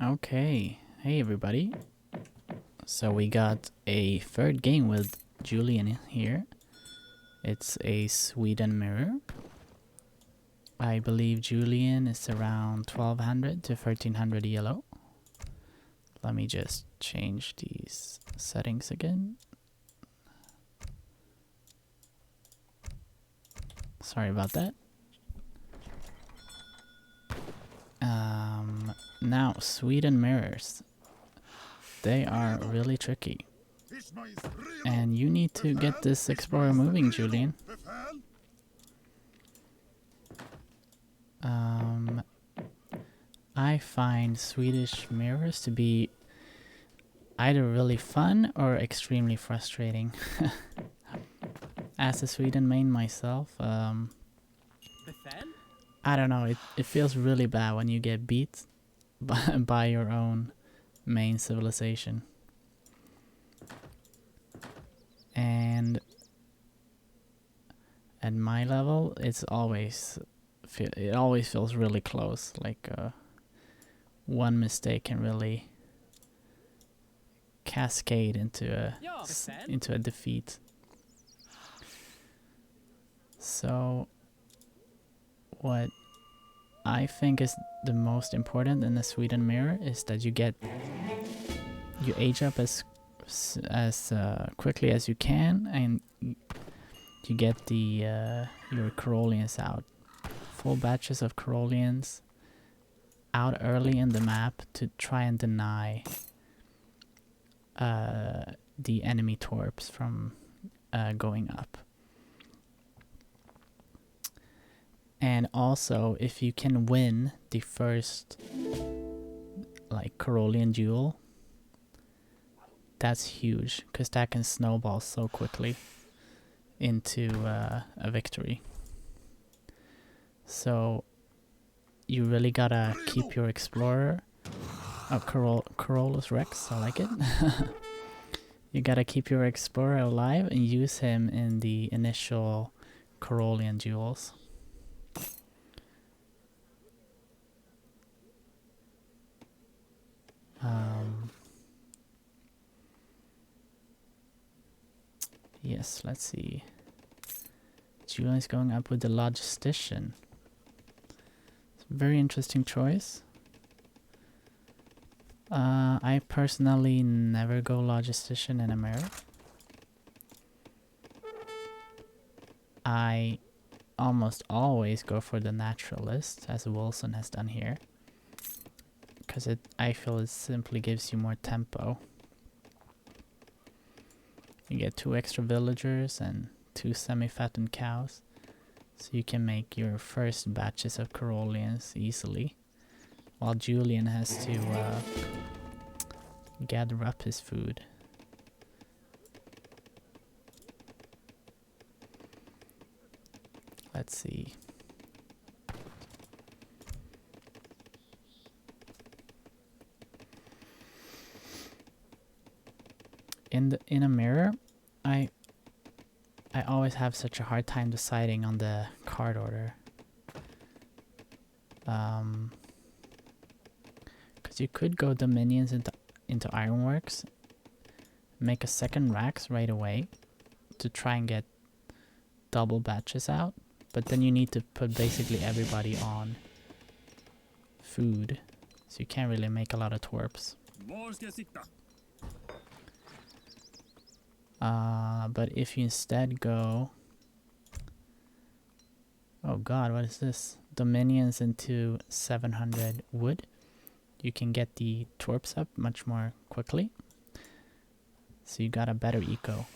Okay, hey everybody. So we got a third game with Julian here. It's a Sweden mirror. I believe Julian is around 1200 to 1300 ELO. Let me just change these settings again. Sorry about that. Now, Sweden mirrors. They are really tricky. And you need to get this explorer moving, Julian. I find Swedish mirrors to be either really fun or extremely frustrating. As a Sweden main myself, I don't know, it feels really bad when you get beat by your own main civilization. And at my level, it always feels really close. Like one mistake can really cascade into a defeat. So what I think is the most important in the Sweden mirror is that you age up as quickly as you can, and you get the your Carolians out. Full batches of Carolians out early in the map to try and deny the enemy torps from going up. And also, if you can win the first like Carolian duel, that's huge, because that can snowball so quickly into a victory. So you really gotta keep your explorer. Oh, Carolus Rex, I like it. You gotta keep your explorer alive and use him in the initial Carolian duels. Yes, let's see. Julian's going up with the logistician. It's a very interesting choice. I personally never go logistician in a mirror. I almost always go for the naturalist, as Wilson has done here, because I feel it simply gives you more tempo. You get 2 extra villagers and 2 semi-fattened cows, so you can make your first batches of Carolians easily, while Julian has to gather up his food. Let's see. In a mirror, I always have such a hard time deciding on the card order. Because you could go Dominions into Ironworks, make a second racks right away to try and get double batches out, but then you need to put basically everybody on food, so you can't really make a lot of torps. But if you instead go... Oh god, what is this? Dominions into 700 wood. You can get the torps up much more quickly. So you got a better eco.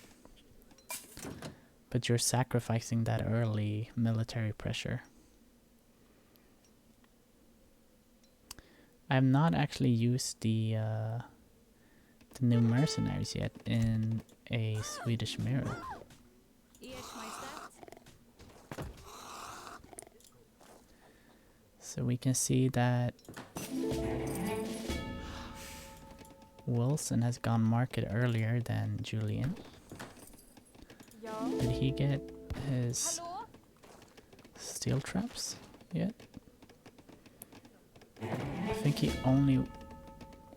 But you're sacrificing that early military pressure. I have not actually used the new mercenaries yet in a Swedish mirror. So we can see that Wilson has gone market earlier than Julian. Did he get his steel traps yet? I think he only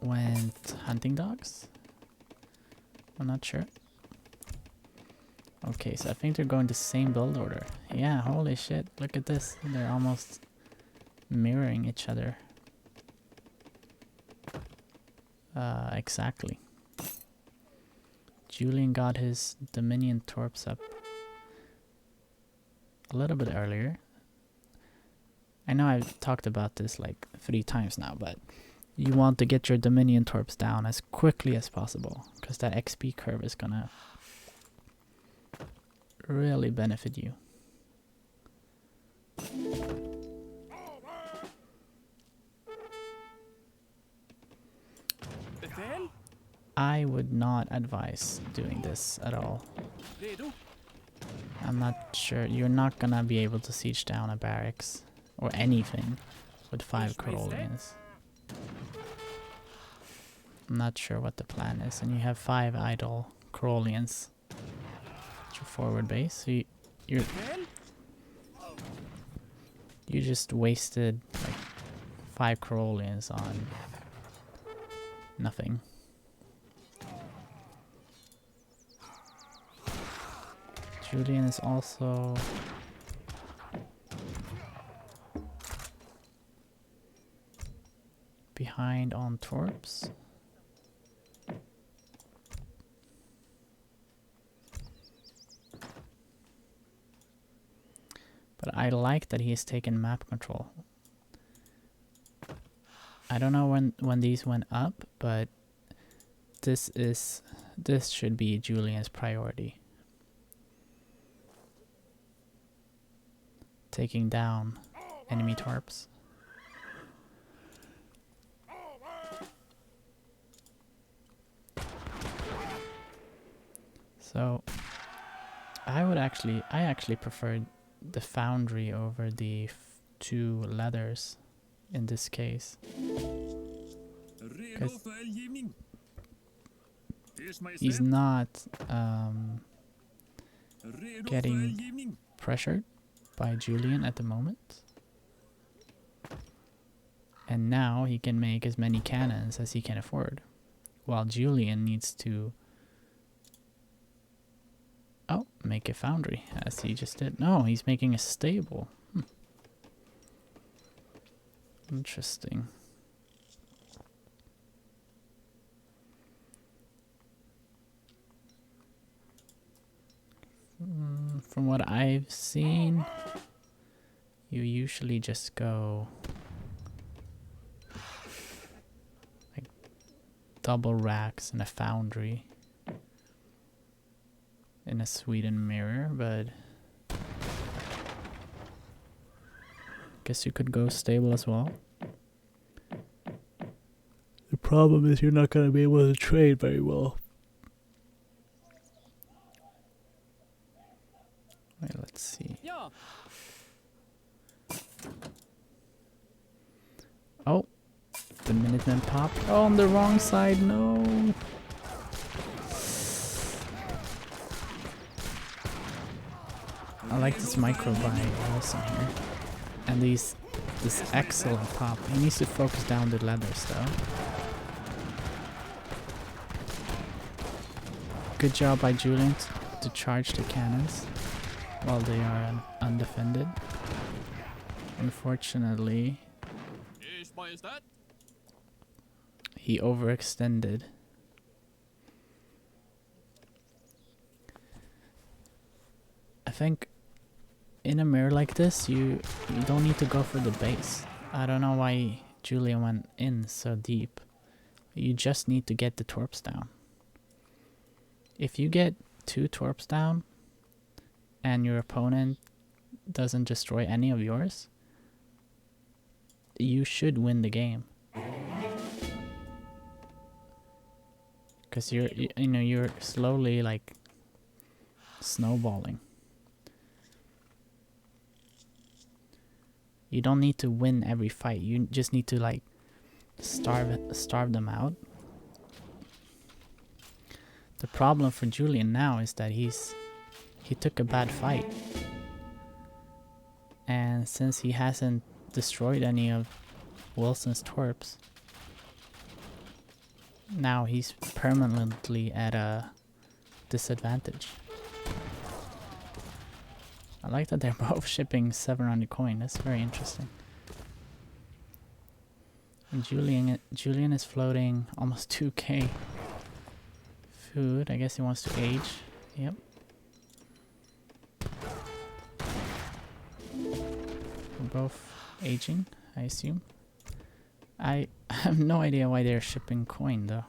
went hunting dogs. I'm not sure. Okay, so I think they're going the same build order. Yeah, holy shit, look at this. They're almost mirroring each other. Exactly. Julian got his Dominion Torps up a little bit earlier. I know I've talked about this like 3 times now, but you want to get your Dominion Torps down as quickly as possible, because that XP curve is gonna really benefit you. I would not advise doing this at all. I'm not sure. You're not gonna be able to siege down a barracks or anything with 5 Corollians. I'm not sure what the plan is, and you have 5 idle Corollians at your forward base. So you just wasted like 5 Corollians on nothing. Julian is also behind on Torps. But I like that he's taken map control. I don't know when these went up, but this should be Julian's priority. Taking down enemy Torps. So I actually preferred the foundry over the 2 leathers in this case. He's not getting pressured by Julian at the moment. And now he can make as many cannons as he can afford, while Julian needs to make a foundry, as he just did. No, he's making a stable. Interesting. From what I've seen, you usually just go like double racks in a foundry in a Sweden mirror, but guess you could go stable as well. The problem is you're not going to be able to trade very well. Wait, let's see. Oh, the Minutemen popped. Oh, on the wrong side, no. I like this micro buy also here. And this excellent pop. He needs to focus down the leathers though. Good job by Julian to charge the cannons while they are undefended. Unfortunately, he overextended. I think in a mirror like this, you don't need to go for the base. I don't know why Julian went in so deep. You just need to get the Torps down. If you get 2 Torps down and your opponent doesn't destroy any of yours, you should win the game. Because you're slowly like snowballing. You don't need to win every fight. You just need to like starve them out. The problem for Julian now is that he took a bad fight. And since he hasn't destroyed any of Wilson's Torps, Now he's permanently at a disadvantage. I like that they're both shipping 700 coin. That's very interesting. And Julian is floating almost 2k food. I guess he wants to age. Yep. We're both aging, I assume. I have no idea why they're shipping coin though.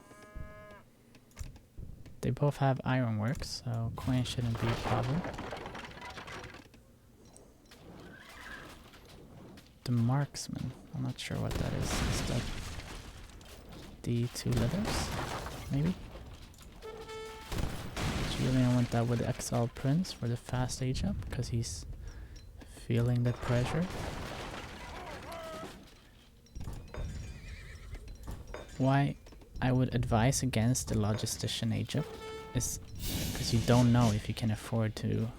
They both have ironworks, so coin shouldn't be a problem. The marksman, I'm not sure what that is. Is that the 2 leathers? Maybe? Julian went that with Exile Prince for the fast age up because he's feeling the pressure. Why I would advise against the Logistician age up is because you don't know if you can afford to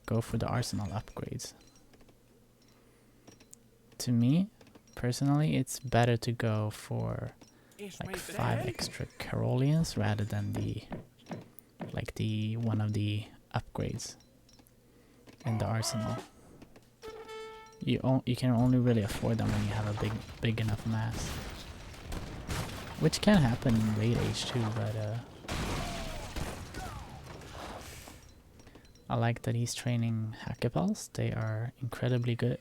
go for the arsenal upgrades. To me, personally, it's better to go for like 5 extra Carolians rather than the one of the upgrades in the arsenal. You can only really afford them when you have a big enough mass, which can happen in late age too. But I like that he's training Hackapels. They are incredibly good.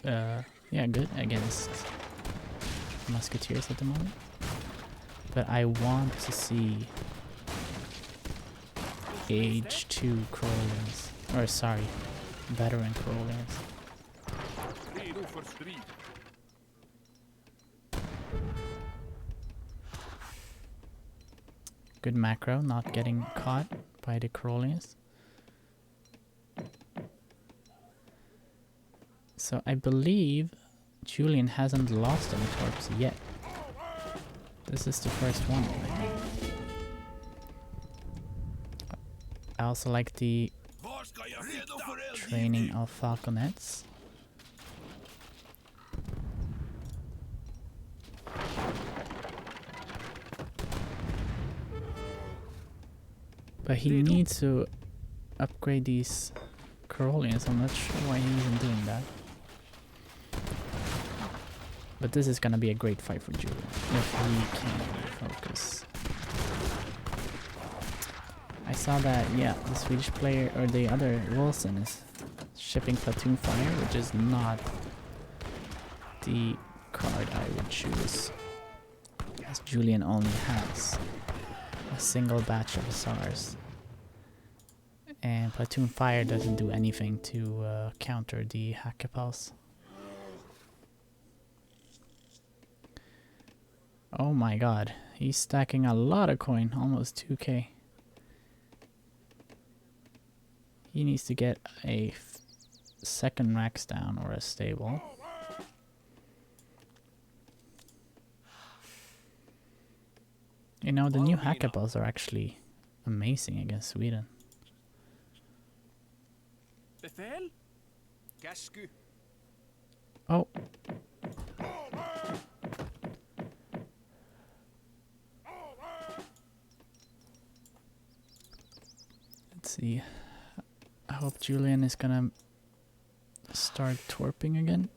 Yeah, good against musketeers at the moment. But I want to see age 2 Carolians, or sorry, veteran Carolians. Good macro, not getting caught by the Carolians. So I believe Julian hasn't lost any torps yet. This is the first one, I think. I also like the training of falconets. But he needs to upgrade these Carolians. I'm not sure why he isn't doing that. But this is gonna be a great fight for Julian if he can focus. I saw that, yeah, the Swedish player, or the other Wilson, is shipping Platoon Fire, which is not the card I would choose, as Julian only has a single batch of SRs. And Platoon Fire doesn't do anything to counter the Hackapels. Oh my god, he's stacking a lot of coin, almost 2k. He needs to get a second max down or a stable. You know, the new Hackapels are actually amazing against Sweden. Oh. Let's see. I hope Julian is gonna start torping again.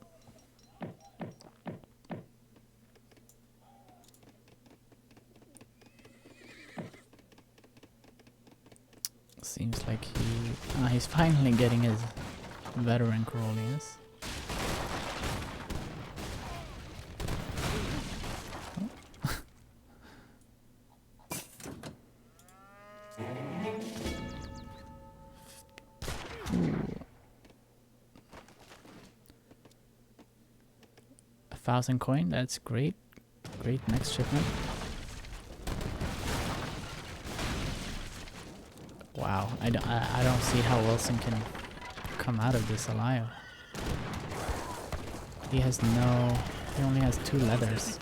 Seems like he's finally getting his veteran Carolians. Ooh. 1,000 coin, that's great. Great next shipment. Wow, I don't see how Wilson can come out of this alive. He only has 2 leathers.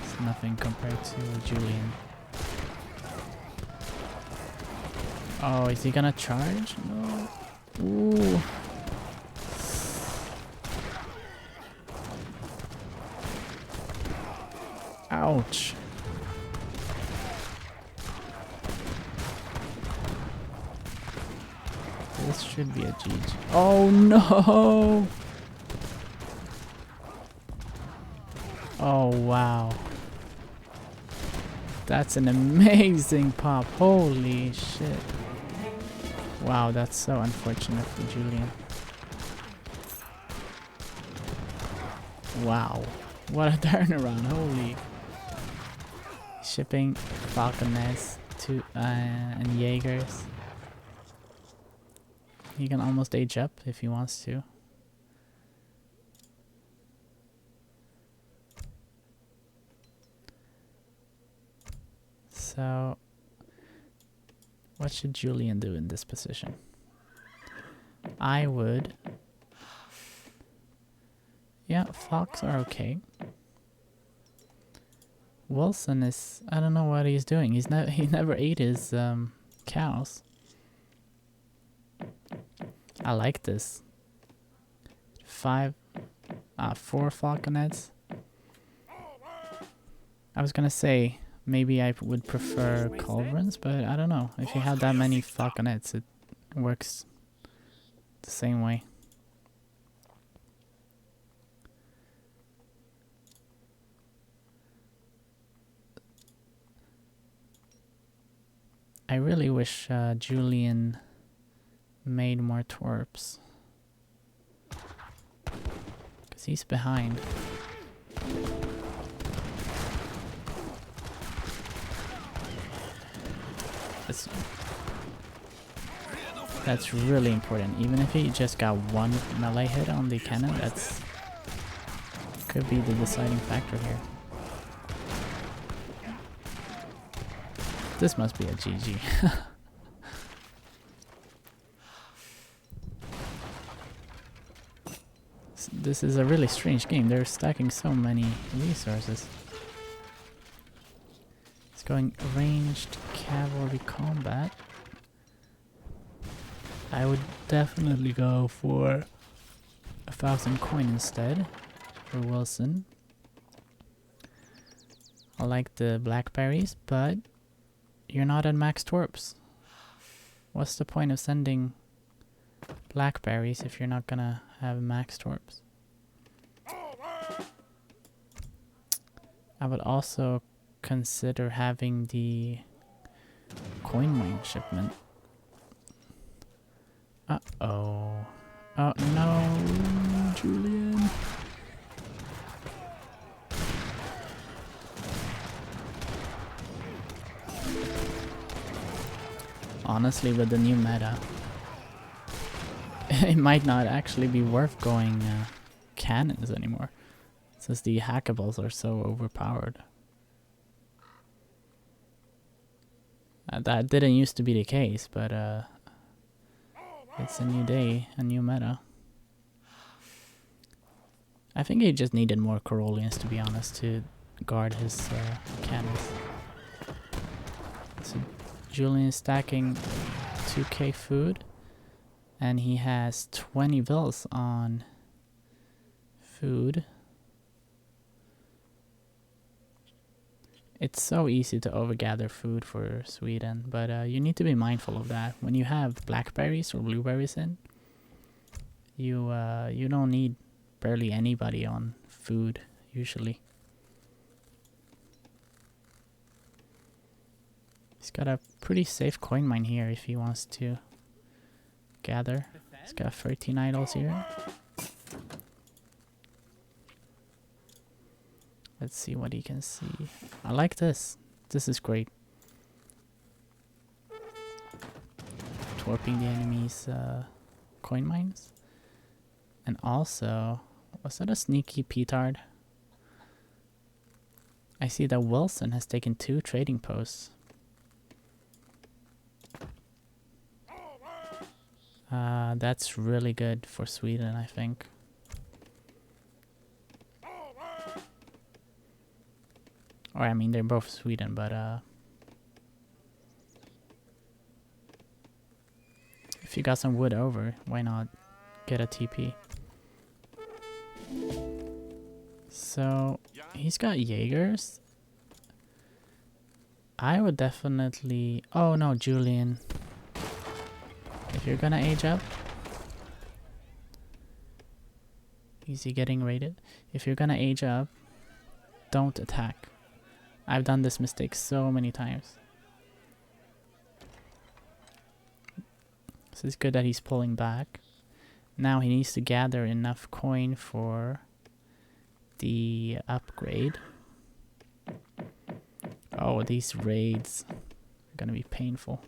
It's nothing compared to Julian. Oh, is he gonna charge? No. Ooh. Ouch. This should be a GG. Oh no! Oh wow. That's an amazing pop. Holy shit. Wow, that's so unfortunate for Julian. Wow. What a turnaround. Holy. Shipping Falconets to and Jaegers. He can almost age up if he wants to. So, what should Julian do in this position? I would... Yeah, Fox are okay. Wilson is... I don't know what he's doing. He never ate his cows. I like this. 4 falconets. I was gonna say maybe I would prefer culverins, but I don't know. If you have that many falconets, it works the same way. I really wish Julian made more twerps. Because he's behind. That's really important. Even if he just got one melee hit on the cannon, that's could be the deciding factor here. This must be a GG. This is a really strange game. They're stacking so many resources. It's going ranged cavalry combat. I would definitely go for 1,000 coin instead for Wilson. I like the blackberries, but you're not at max twerps. What's the point of sending blackberries if you're not gonna have max twerps? I would also consider having the coin mine shipment. Uh-oh. Oh no, Julian. Honestly, with the new meta, it might not actually be worth going cannons anymore, since the hackables are so overpowered. That didn't used to be the case, but it's a new day, a new meta. I think he just needed more Corollians, to be honest, to guard his cannons. So Julian is stacking 2k food, and he has 20 vills on food. It's so easy to overgather food for Sweden, but you need to be mindful of that. When you have blackberries or blueberries in, you don't need barely anybody on food usually. He's got a pretty safe coin mine here if he wants to gather. He's got 13 idols here. Let's see what he can see. I like this. This is great. Twerping the enemy's coin mines. And also, was that a sneaky petard? I see that Wilson has taken 2 trading posts. That's really good for Sweden, I think. Or I mean, they're both Sweden, but if you got some wood over, why not get a TP? So he's got Jaegers. I would definitely... Oh no, Julian. you're gonna age up, is he getting raided? If you're gonna age up, don't attack. I've done this mistake so many times. So it's good that he's pulling back. Now he needs to gather enough coin for the upgrade. Oh, these raids are gonna be painful.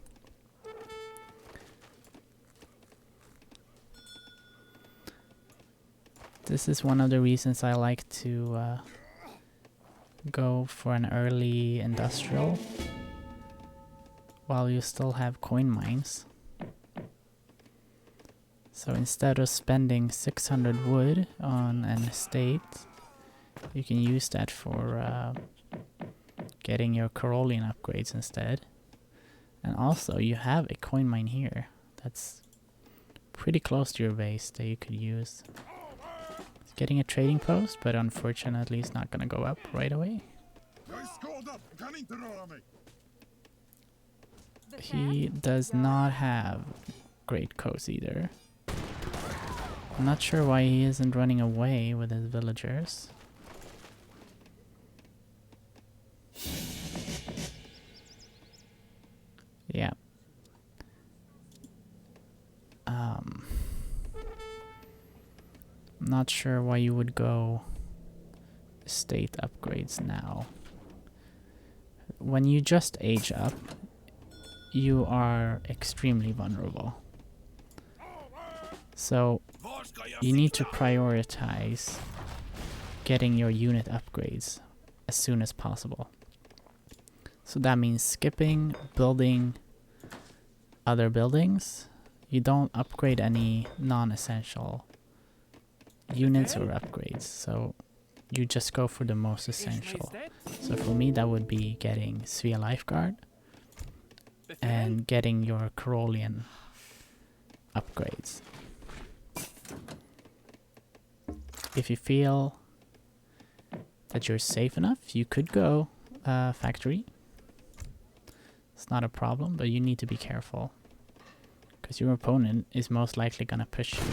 This is one of the reasons I like to go for an early industrial while you still have coin mines. So instead of spending 600 wood on an estate, you can use that for getting your Carolian upgrades instead. And also you have a coin mine here that's pretty close to your base that you could use. It's getting a trading post, but unfortunately it's not gonna go up right away. He does not have great coast either. I'm not sure why he isn't running away with his villagers. Yeah. I'm not sure why you would go estate upgrades now. When you just age up, you are extremely vulnerable. So you need to prioritize getting your unit upgrades as soon as possible. So that means skipping building other buildings. You don't upgrade any non-essential units or upgrades. So you just go for the most essential. So for me that would be getting Svea Lifeguard and getting your Carolian upgrades. If you feel that you're safe enough, you could go factory. It's not a problem, but you need to be careful because your opponent is most likely gonna push you.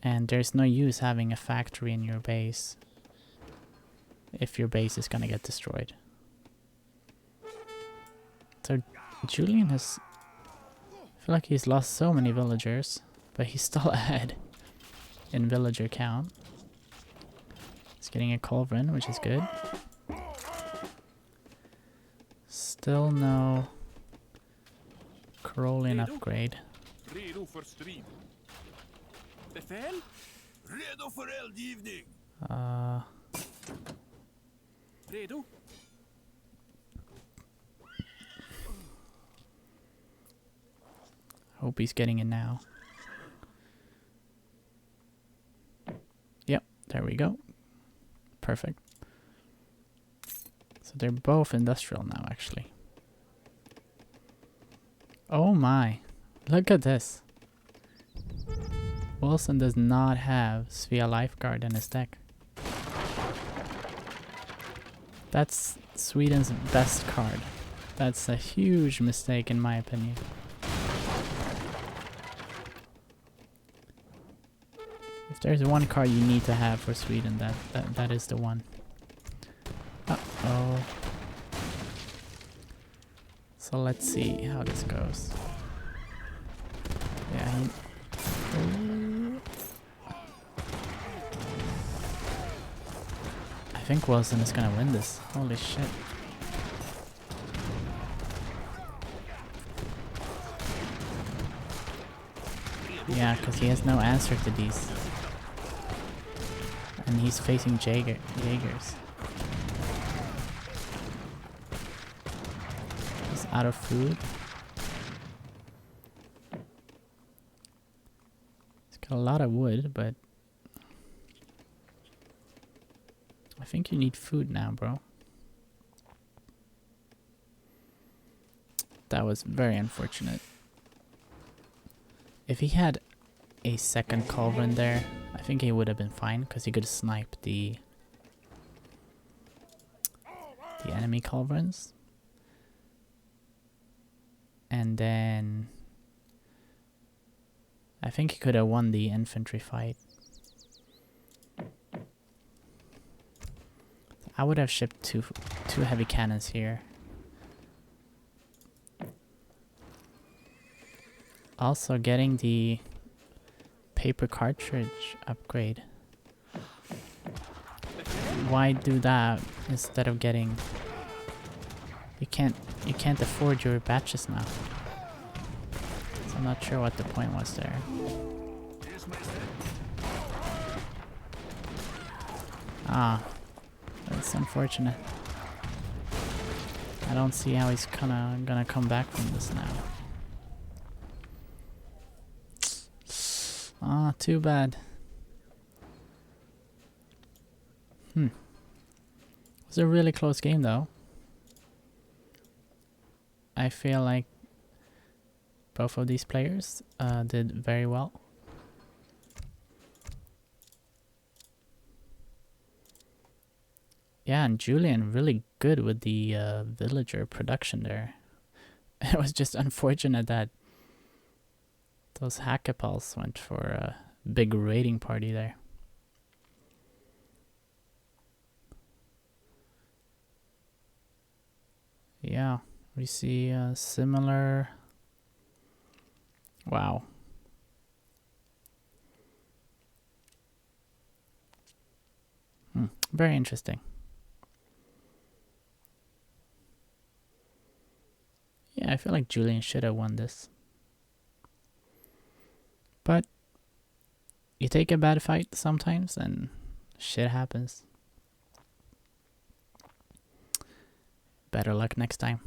And there's no use having a factory in your base if your base is gonna get destroyed. So Julian has... I feel like he's lost so many villagers, but he's still ahead in villager count. He's getting a Culverin, which is good. Still no Carolian upgrade. Hope he's getting it now. Yep, there we go. Perfect. So they're both industrial now, actually. Oh my. Look at this. Wilson does not have Svea Lifeguard in his deck. That's Sweden's best card. That's a huge mistake in my opinion. If there's one card you need to have for Sweden, that is the one. Uh-oh. So let's see how this goes. Yeah, I think Wilson is gonna win this. Holy shit. Yeah, because he has no answer to these. And he's facing Jaegers. He's out of food. He's got a lot of wood, but I think you need food now, bro. That was very unfortunate. If he had a second Culverin there, I think he would have been fine because he could snipe the enemy Culverins. And then I think he could have won the infantry fight. I would have shipped two heavy cannons here. Also getting the paper cartridge upgrade. Why do that instead of getting... You can't afford your batches now. So I'm not sure what the point was there. Ah, that's unfortunate. I don't see how he's gonna come back from this now. Ah, too bad. It was a really close game though. I feel like both of these players did very well. Yeah, and Julian really good with the villager production there. It was just unfortunate that those hackapals went for a big raiding party there. Yeah, we see a similar... Wow. Very interesting. Yeah, I feel like Julian should have won this. But you take a bad fight sometimes and shit happens. Better luck next time.